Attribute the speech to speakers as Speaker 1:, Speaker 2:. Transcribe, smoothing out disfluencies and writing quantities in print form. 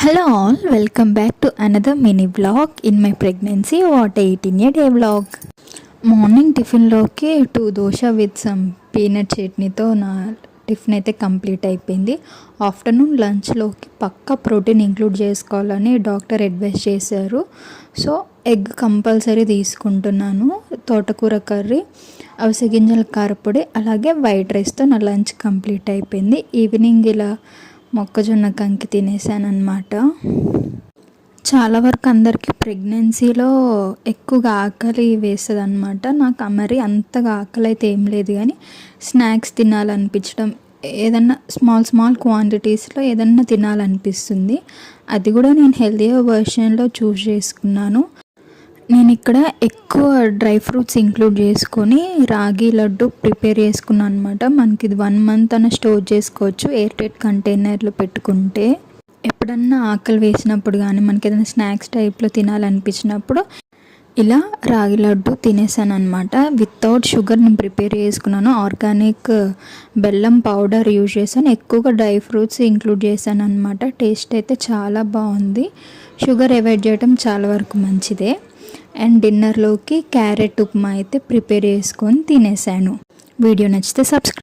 Speaker 1: Hello all, welcome back to another mini vlog in my pregnancy what 18 day vlog. Morning టిఫిన్లోకి 2 dosa with some peanut చట్నీతో నా tiffin అయితే complete అయిపోయింది. Afternoon లంచ్లోకి పక్కా ప్రోటీన్ ఇంక్లూడ్ చేసుకోవాలని డాక్టర్ అడ్వైస్ చేశారు. సో ఎగ్ కంపల్సరీ తీసుకుంటున్నాను, తోటకూర కర్రీ, అవిసె గింజల కారపొడి, అలాగే వైట్ రైస్తో నా లంచ్ కంప్లీట్ అయిపోయింది. ఈవినింగ్ ఇలా మొక్కజొన్న కంకి తినేసాను అన్నమాట. చాలా వరకు అందరికీ ప్రెగ్నెన్సీలో ఎక్కువగా ఆకలి వేస్తుంది అనమాట. నాకు మరి అంతగా ఆకలి అయితే ఏం లేదు, కానీ స్నాక్స్ తినాలనిపించడం, ఏదన్నా స్మాల్ క్వాంటిటీస్లో ఏదన్నా తినాలనిపిస్తుంది. అది కూడా నేను హెల్తీగా వర్షన్లో చూస్ చేసుకున్నాను. నేను ఇక్కడ ఎక్కువ డ్రై ఫ్రూట్స్ ఇంక్లూడ్ చేసుకొని రాగి లడ్డు ప్రిపేర్ చేసుకున్నాను అనమాట. మనకి ఇది 1 month అన్న స్టోర్ చేసుకోవచ్చు ఎయిర్ టైట్ కంటైనర్లో పెట్టుకుంటే. ఎప్పుడన్నా ఆకలి వేసినప్పుడు కానీ మనకి ఏదైనా స్నాక్స్ టైప్లో తినాలనిపించినప్పుడు ఇలా రాగి లడ్డు తినేసాను అనమాట. వితౌట్ షుగర్ నేను ప్రిపేర్ చేసుకున్నాను. ఆర్గానిక్ బెల్లం పౌడర్ యూజ్ చేశాను, ఎక్కువగా డ్రై ఫ్రూట్స్ ఇంక్లూడ్ చేశాను అనమాట. టేస్ట్ అయితే చాలా బాగుంది. షుగర్ అవాయిడ్ చేయడం చాలా వరకు మంచిదే. అండ్ డిన్నర్లోకి క్యారెట్ ఉప్మా అయితే ప్రిపేర్ చేసుకొని తినేసాను. వీడియో నచ్చితే సబ్స్క్రైబ్